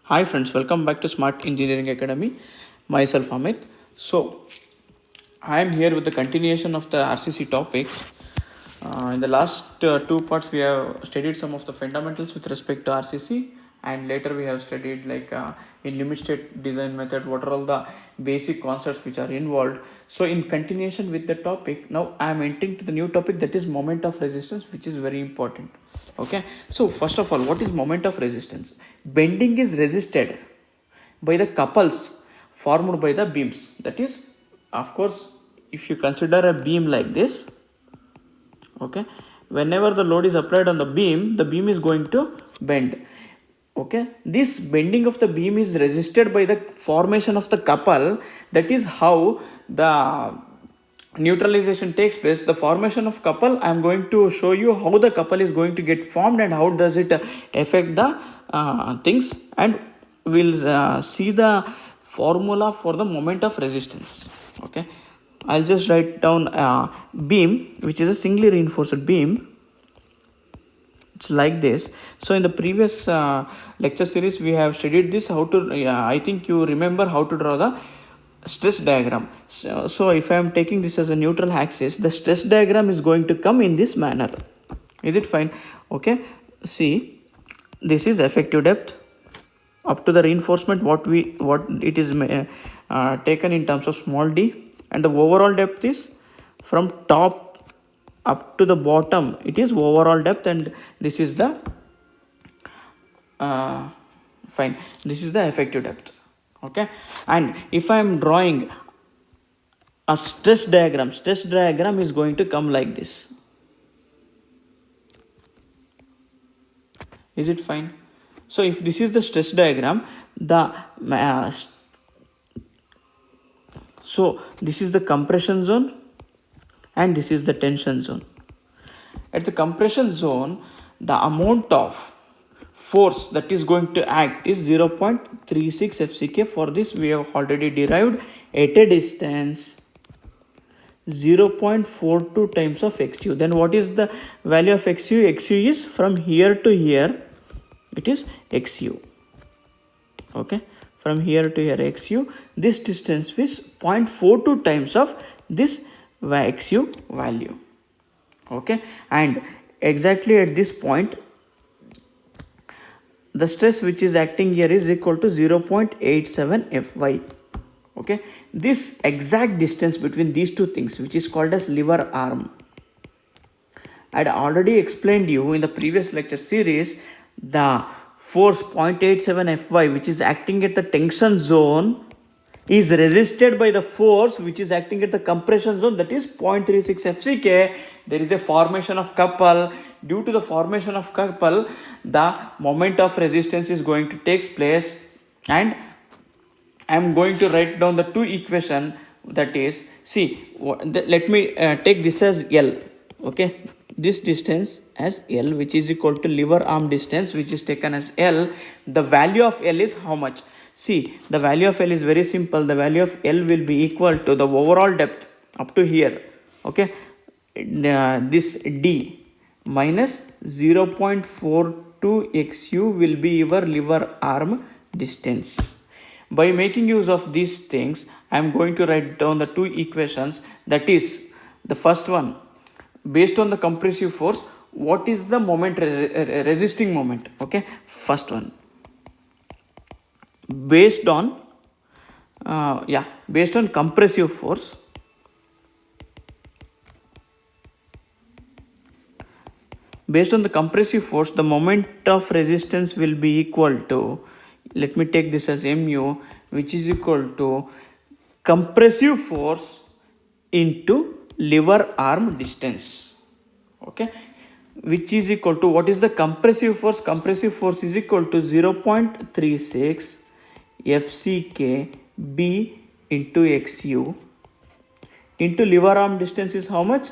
Hi friends, welcome back to Smart Engineering Academy. Myself Amit. So I am here with the continuation of the RCC topic. In the last two parts, we have studied some of the fundamentals with respect to RCC, and later we have studied in limit state design method what are all the basic concepts which are involved. So in continuation with the topic, now I am entering to the new topic, that is moment of resistance, which is very important. Okay, so first of all, what is moment of resistance? Bending is resisted by the couples formed by the beams. That is, of course, if you consider a beam like this, okay, whenever the load is applied on the beam is going to bend. Okay, this bending of the beam is resisted by the formation of the couple. That is how the neutralization takes place. The formation of couple, I am going to show you how the couple is going to get formed and how does it affect the things, and we'll see the formula for the moment of resistance. Okay, I'll just write down beam, which is a singly reinforced beam. It's like this. So in the previous lecture series, we have studied this, how to I think you remember how to draw the stress diagram. So if I am taking this as a neutral axis, the stress diagram is going to come in this manner. Is it fine? Okay, see, this is effective depth up to the reinforcement what it is taken in terms of small d, and the overall depth is from top up to the bottom, it is overall depth, and this is the this is the effective depth. Okay, and if I am drawing a stress diagram is going to come like this. Is it fine? So if this is the stress diagram, so this is the compression zone and this is the tension zone. At the compression zone, the amount of force that is going to act is 0.36 FCK. For this, we have already derived at a distance 0.42 times of XU. Then what is the value of XU? XU is from here to here, it is XU. Okay, from here to here XU, this distance is 0.42 times of this XU value. Okay, and exactly at this point, the stress which is acting here is equal to 0.87 Fy. Okay, this exact distance between these two things, which is called as lever arm, I had already explained you in the previous lecture series. The force 0.87 Fy, which is acting at the tension zone, is resisted by the force which is acting at the compression zone, that is 0.36 FCK. There is a formation of couple. Due to the formation of couple, the moment of resistance is going to take place, and I am going to write down the two equation, that is, see, let me take this as L. Okay, this distance as L, which is equal to lever arm distance, which is taken as L. The value of L is how much? See, the value of L is very simple. The value of L will be equal to the overall depth up to here. Okay, this D minus 0.42 XU will be your lever arm distance. By making use of these things, I am going to write down the two equations. That is, the first one, based on the compressive force, what is the moment resisting moment? Okay, first one, based on based on compressive force, the moment of resistance will be equal to, let me take this as mu, which is equal to compressive force into lever arm distance. Okay, which is equal to, what is the compressive force? Compressive force is equal to 0.36 FCK B into XU into lever arm distance is how much?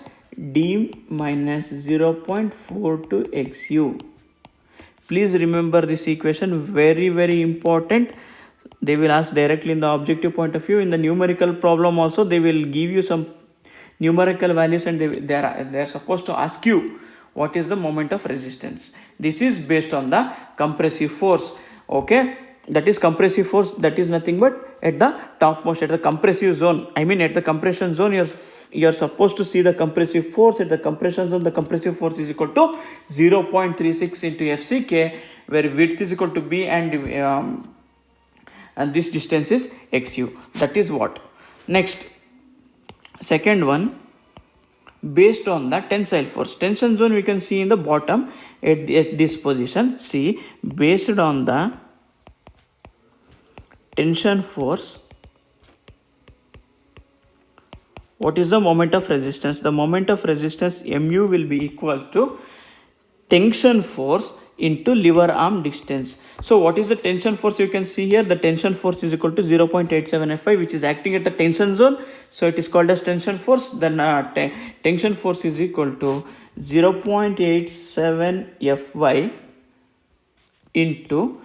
D minus 0.42 XU. Please remember this equation, very very important. They will ask directly in the objective point of view. In the numerical problem also, they will give you some numerical values, and they are supposed to ask you what is the moment of resistance. This is based on the compressive force. Okay, that is compressive force, that is nothing but at the topmost, at the compressive zone. I mean, at the compression zone, you're supposed to see the compressive force. At the compression zone, the compressive force is equal to 0.36 into FCK, where width is equal to B and this distance is XU. That is what. Next, second one, based on the tensile force. Tension zone we can see in the bottom at this position. See, based on the tension force, what is the moment of resistance? The moment of resistance mu will be equal to tension force into lever arm distance. So what is the tension force? You can see here the tension force is equal to 0.87 Fy, which is acting at the tension zone. So it is called as tension force. Then tension force is equal to 0.87 Fy into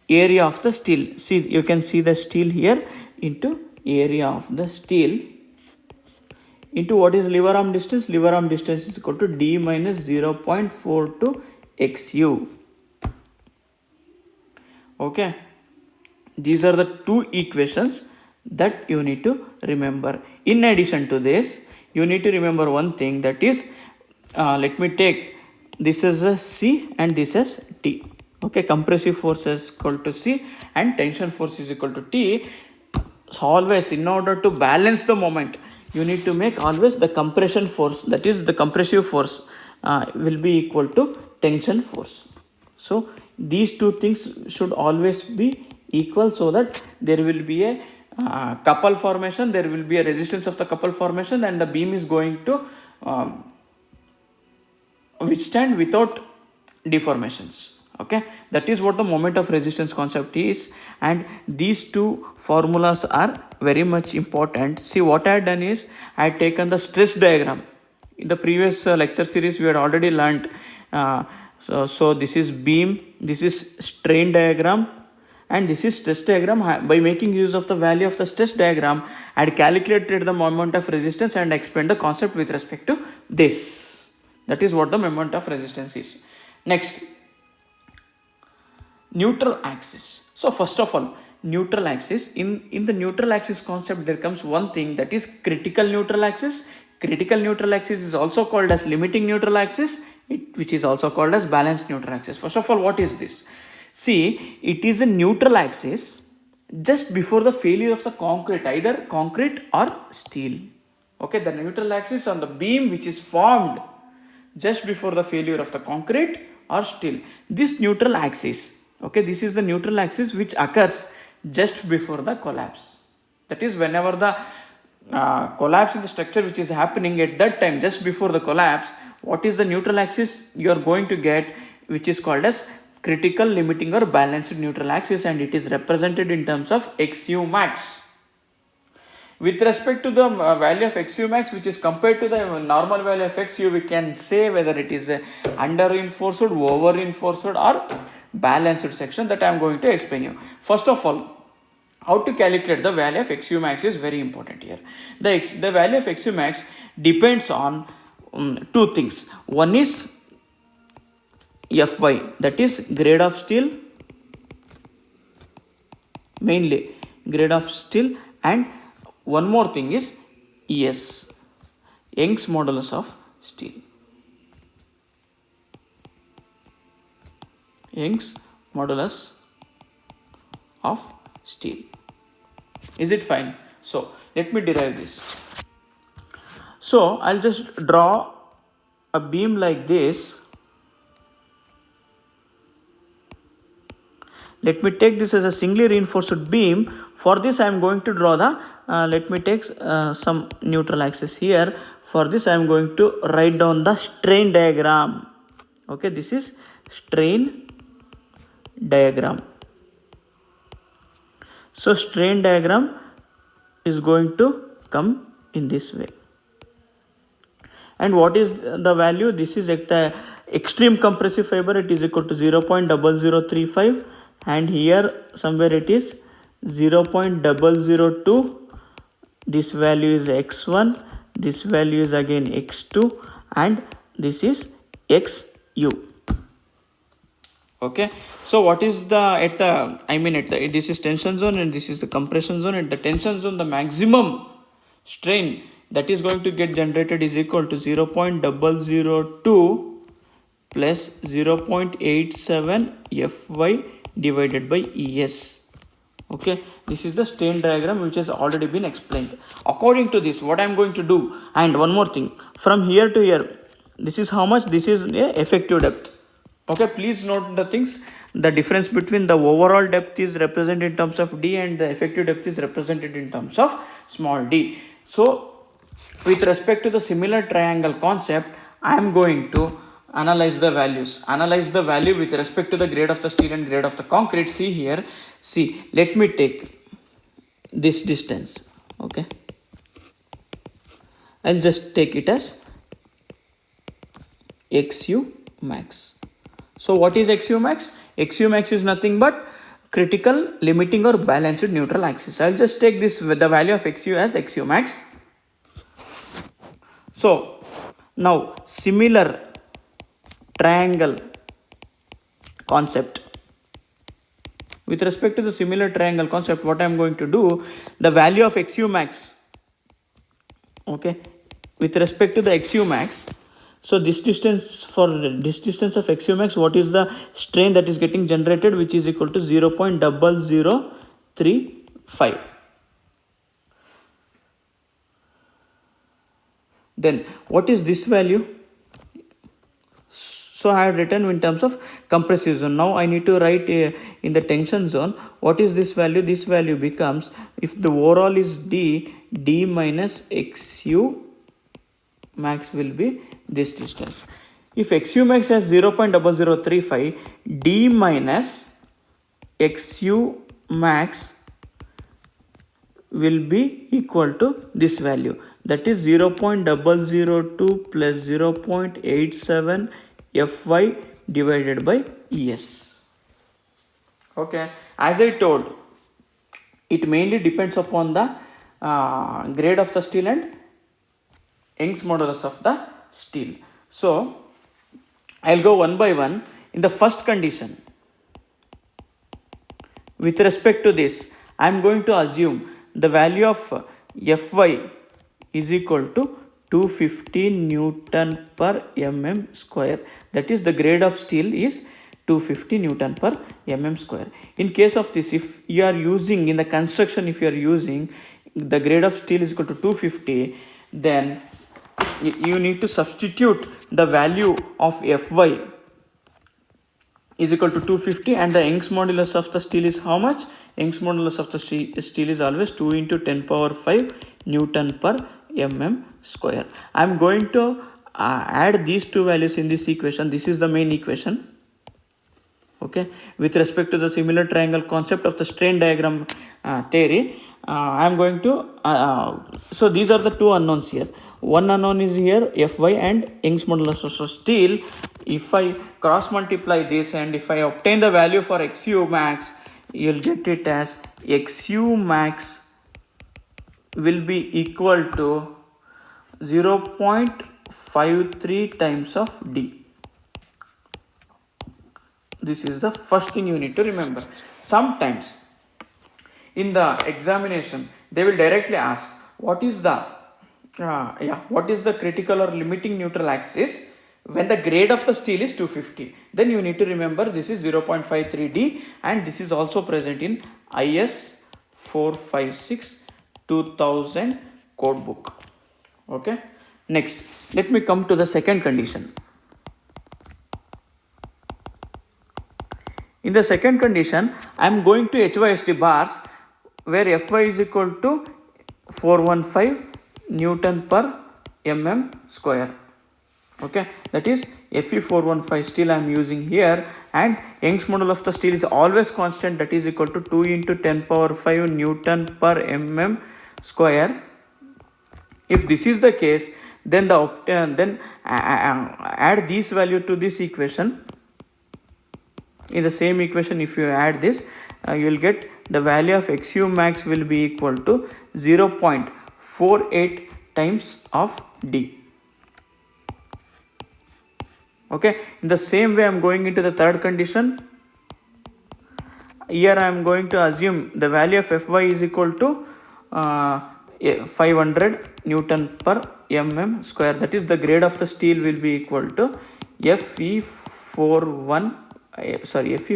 area of the steel. See, you can see the steel here into area of the steel into what is lever arm distance? Lever arm distance is equal to D minus 0.42 XU. Okay. These are the two equations that you need to remember. In addition to this, you need to remember one thing, that is, let me take this as a C and this as T. Okay, compressive force is equal to C and tension force is equal to T. So always, in order to balance the moment, you need to make always the compression force, that is the compressive force, will be equal to tension force. So these two things should always be equal, so that there will be a couple formation, there will be a resistance of the couple formation, and the beam is going to withstand without deformations. Okay, that is what the moment of resistance concept is, and these two formulas are very much important. See, what I had done is, I had taken the stress diagram. In the previous lecture series we had already learnt, so this is beam, this is strain diagram, and this is stress diagram. By making use of the value of the stress diagram, I had calculated the moment of resistance and explained the concept with respect to this. That is what the moment of resistance is. Next, neutral axis. So first of all, neutral axis, in the neutral axis concept there comes one thing, that is critical neutral axis. Critical neutral axis is also called as limiting neutral axis, which is also called as balanced neutral axis. First of all, what is this? See, it is a neutral axis just before the failure of the concrete, either concrete or steel. Okay, the neutral axis on the beam which is formed just before the failure of the concrete or steel. This neutral axis, okay, this is the neutral axis which occurs just before the collapse. That is, whenever the collapse in the structure which is happening, at that time just before the collapse, what is the neutral axis you are going to get, which is called as critical, limiting or balanced neutral axis, and it is represented in terms of XU max. With respect to the value of XU max, which is compared to the normal value of XU, we can say whether it is a under reinforced, over reinforced or balanced section, that I am going to explain you. First of all, how to calculate the value of XU max is very important here. The value of XU max depends on two things. One is Fy, that is grade of steel, mainly grade of steel, and one more thing is ES, Young's modulus of steel. Young's modulus of steel. Is it fine? So let me derive this. So I'll just draw a beam like this. Let me take this as a singly reinforced beam. For this I am going to draw the, let me take some neutral axis here. For this I am going to write down the strain diagram. Okay, this is strain diagram. So strain diagram is going to come in this way. And what is the value? This is at the extreme compressive fiber, it is equal to 0.0035, and here somewhere it is 0.002. This value is x1, this value is again x2, and this is xu. Okay, so what is the this is tension zone and this is the compression zone. At the tension zone, the maximum strain that is going to get generated is equal to 0.002 plus 0.87 Fy divided by Es. Okay, this is the strain diagram which has already been explained. According to this, what I am going to do, and one more thing, from here to here, this is how much, this is a effective depth. Okay, please note the things. The difference between the overall depth is represented in terms of d and the effective depth is represented in terms of small d. So with respect to the similar triangle concept, I am going to analyze the values. Analyze the value with respect to the grade of the steel and grade of the concrete. See here, see, let me take this distance. Okay, I'll just take it as XU max. So what is XU max? XU max is nothing but critical, limiting or balanced neutral axis. I'll just take this with the value of XU as XU max. So now similar triangle concept. With respect to the similar triangle concept, what I am going to do, the value of XU max, okay, with respect to the XU max, so this distance, for this distance of XU max, what is the strain that is getting generated, which is equal to 0.0035. Then what is this value? So I have written in terms of compressive zone. Now I need to write in the tension zone. What is this value? This value becomes, if the overall is d minus XU max will be this distance. If XU max has 0.0035, d minus XU max will be equal to this value, that is 0.002 plus 0.87 Fy divided by Es. Okay, as I told, it mainly depends upon the grade of the steel and Young's modulus of the steel. So I'll go one by one. In the first condition, with respect to this, I am going to assume the value of Fy is equal to 250 Newton per mm square. That is, the grade of steel is 250 Newton per mm square. In case of this, if you are using in the construction, if you are using the grade of steel is equal to 250, then you need to substitute the value of Fy is equal to 250, and the Young's modulus of the steel is how much? Young's modulus of the steel is always 2 into 10 power 5 Newton per mm square. I am going to add these two values in this equation. This is the main equation. Okay, with respect to the similar triangle concept of the strain diagram theory, I am going to so these are the two unknowns here. One unknown is here Fy and Young's modulus of steel. If I cross multiply this and if I obtain the value for XU max, you will get it as XU max will be equal to 0.53 times of D. This is the first thing you need to remember. Sometimes in the examination they will directly ask what is the critical or limiting neutral axis when the grade of the steel is 250. Then you need to remember this is 0.53D, and this is also present in IS 456 2000 code book. Okay, next let me come to the second condition. In the second condition, I am going to HYSD bars where Fy is equal to 415 Newton per mm square. Okay, that is Fe415 steel I am using here, and Young's modulus of the steel is always constant, that is equal to 2 into 10 power 5 Newton per mm square. If this is the case, then add this value to this equation. In the same equation, if you add this, you will get the value of XU max will be equal to 0.48 times of D. Okay, in the same way I am going into the third condition. Here I am going to assume the value of Fy is equal to 500 Newton per mm square. That is, the grade of the steel will be equal to Fe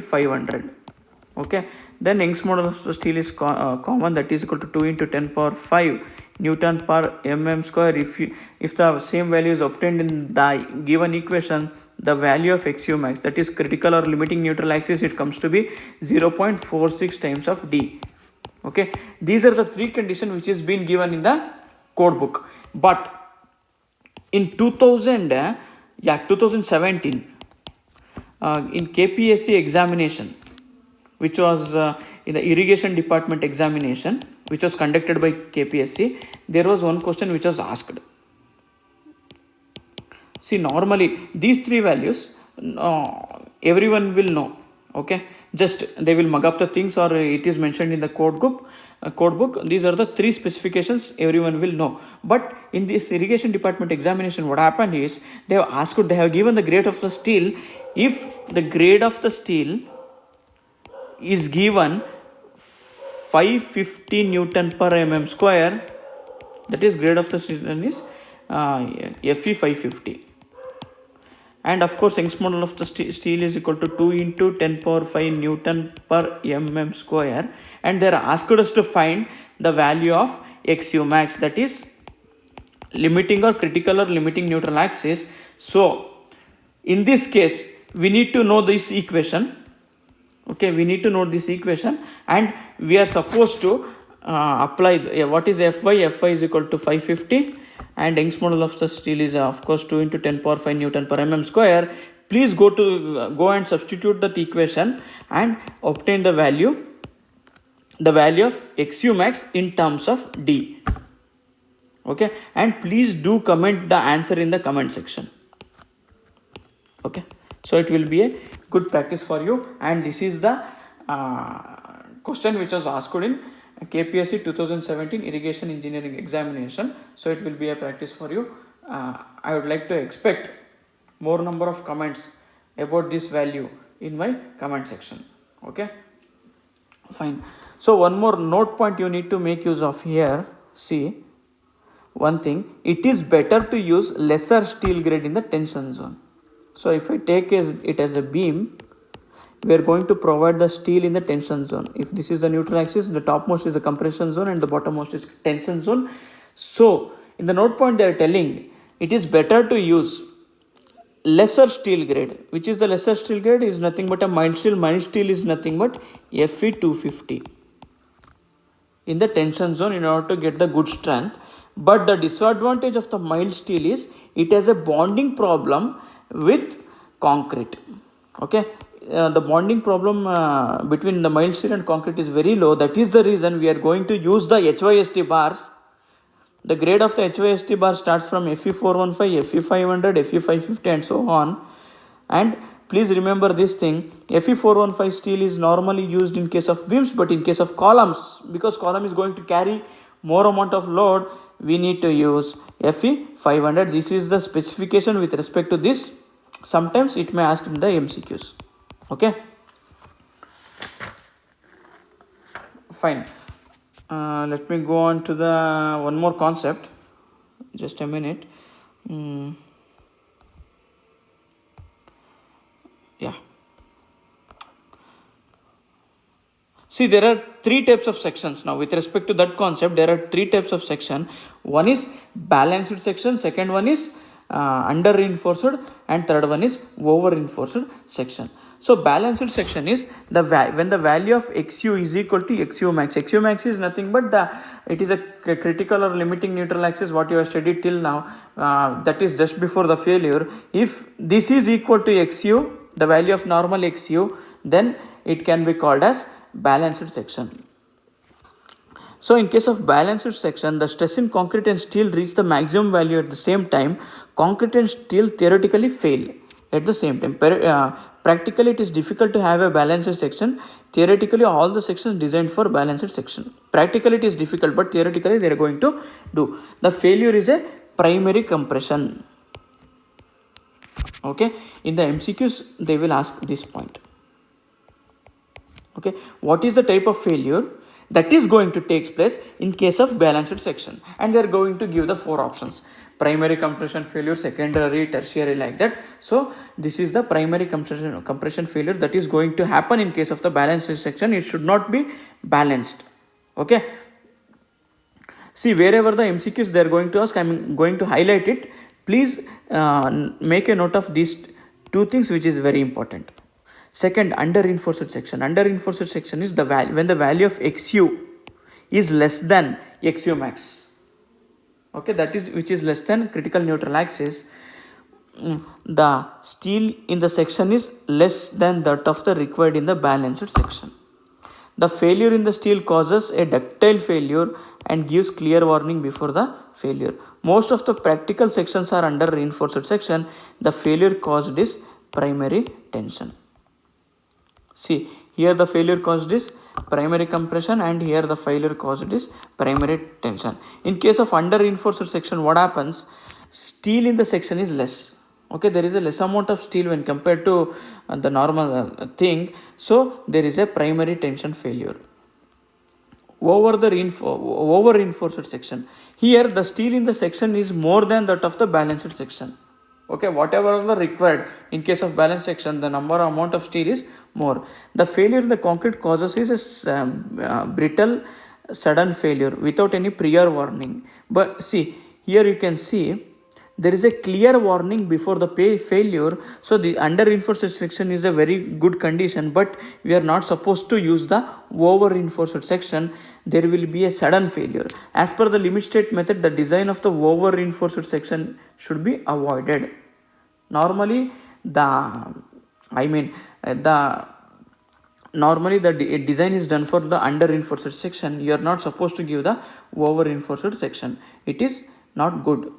500. Okay, then Young's model of the steel is common, that is equal to 2 into 10 power 5 Newton per mm square. If the same value is obtained in the given equation, the value of XU max, that is critical or limiting neutral axis, it comes to be 0.46 times of D. Okay, these are the three conditions which is been given in the code book. But in 2017 in KPSC examination, which was in the irrigation department examination, which was conducted by KPSC, there was one question which was asked. See, normally these three values everyone will know. Okay, just they will mug up the things, or it is mentioned in the code book. These are the three specifications everyone will know. But in this irrigation department examination, what happened is they have given the grade of the steel. If the grade of the steel is given 550 Newton per mm square, that is grade of the steel is Fe 550. And of course, Young's model of the steel is equal to 2 into 10 power 5 Newton per mm square. And they are asked us to find the value of XU max, that is limiting or critical or limiting neutral axis. So in this case, we need to know this equation. Okay, we need to know this equation, and we are supposed to apply what is Fy. Fy is equal to 550, and Young's model of the steel is of course 2 into 10 power 5 Newton per mm square. Please go and substitute that equation and obtain the value of XU max in terms of D. Okay, and please do comment the answer in the comment section. Okay, so it will be a good practice for you, and this is the question which was asked in KPSC 2017 irrigation engineering examination. So it will be a practice for you. I would like to expect more number of comments about this value in my comment section. Okay, fine. So one more note point you need to make use of here. See, one thing, it is better to use lesser steel grade in the tension zone. So if I take it as a beam, we are going to provide the steel in the tension zone. If this is the neutral axis, the topmost is the compression zone and the bottommost is tension zone. So in the note point they are telling it is better to use lesser steel grade. Which is the lesser steel grade? Is nothing but a mild steel. Mild steel is nothing but Fe 250 in the tension zone in order to get the good strength. But the disadvantage of the mild steel is it has a bonding problem with concrete. Okay, the bonding problem between the mild steel and concrete is very low. That is the reason we are going to use the HYST bars. The grade of the HYST bar starts from Fe 415, Fe 500, Fe 550 and so on. And please remember this thing, Fe 415 steel is normally used in case of beams, but in case of columns, because column is going to carry more amount of load, we need to use Fe 500. This is the specification with respect to this. Sometimes it may ask in the MCQs. Okay, fine. Let me go on to the one more concept. Just a minute. Yeah. See, there are three types of sections now. With respect to that concept, there are three types of section. One is balanced section, second one is under reinforced, and third one is over reinforced section. So balanced section is when the value of XU is equal to XU max. XU max is nothing but it is a critical or limiting neutral axis what you have studied till now. That is just before the failure. If this is equal to XU, the value of normal XU, then it can be called as balanced section. So in case of balanced section, the stress in concrete and steel reach the maximum value at the same time. Concrete and steel theoretically fail at the same time. Practically it is difficult to have a balanced section. Theoretically all the sections designed for balanced section. Practically it is difficult, but theoretically they are going to do. The failure is a primary compression. Okay, in the MCQs they will ask this point. Okay, what is the type of failure that is going to take place in case of balanced section, and they are going to give the 4 options: primary compression failure, secondary, tertiary, like that. So this is the primary compression failure that is going to happen in case of the balanced section. It should not be balanced. Okay, see, wherever the MCQs they are going to ask, I am going to highlight it. Please make a note of these 2 things which is very important. Second, under reinforced section. Under reinforced section is the value when the value of XU is less than XU max. Okay, that is which is less than critical neutral axis. The steel in the section is less than that of the required in the balanced section. The failure in the steel causes a ductile failure and gives clear warning before the failure. Most of the practical sections are under reinforced section. The failure caused is primary tension. See, here the failure caused is primary compression, and here the failure caused is primary tension. In case of under reinforced section, what happens? Steel in the section is less. Okay, there is a less amount of steel when compared to the normal thing. So there is a primary tension failure. Over reinforced section, here the steel in the section is more than that of the balanced section. Okay, whatever the required in case of balanced section, the amount of steel is more. The failure in the concrete causes is a brittle sudden failure without any prior warning. But see, here you can see there is a clear warning before the failure. So the under reinforced section is a very good condition, but we are not supposed to use the over reinforced section. There will be a sudden failure. As per the limit state method, the design of the over reinforced section should be avoided. Normally the design is done for the under reinforced section. You are not supposed to give the over reinforced section. It is not good.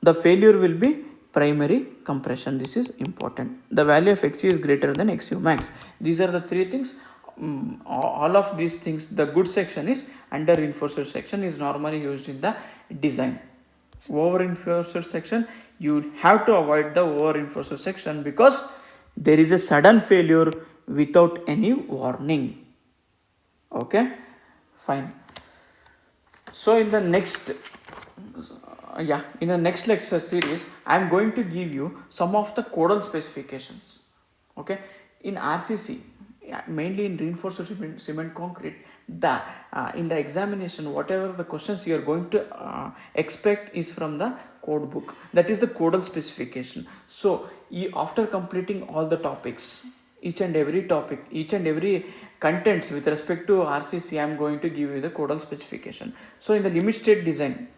The failure will be primary compression. This is important. The value of XU is greater than XU max. These are the 3 things. All of these things, the good section is under reinforced section is normally used in the design. Over reinforced section, you have to avoid the over reinforced section because there is a sudden failure without any warning. Okay, fine. So in the next lecture series, I am going to give you some of the codal specifications. Okay, in RCC, mainly in reinforced cement concrete, in the examination, whatever the questions you are going to expect is from the code book. That is the codal specification. So after completing all the topics, each and every topic, each and every contents with respect to RCC, I am going to give you the codal specification. So in the limit state design,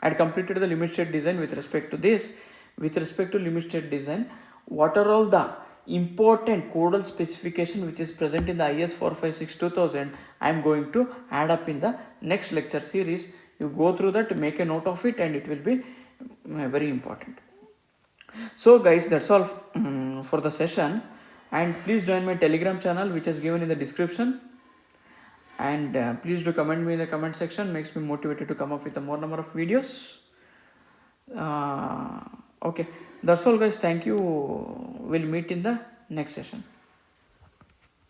I had completed the limit state design with respect to this. With respect to limit state design, what are all the important codal specification which is present in the IS 456-2000, I am going to add up in the next lecture series. You go through that, make a note of it, and it will be very important. So guys, that's all for the session, and please join my Telegram channel which is given in the description, and please do comment me in the comment section. Makes me motivated to come up with a more number of videos. Okay, that's all guys. Thank you. We'll meet in the next session.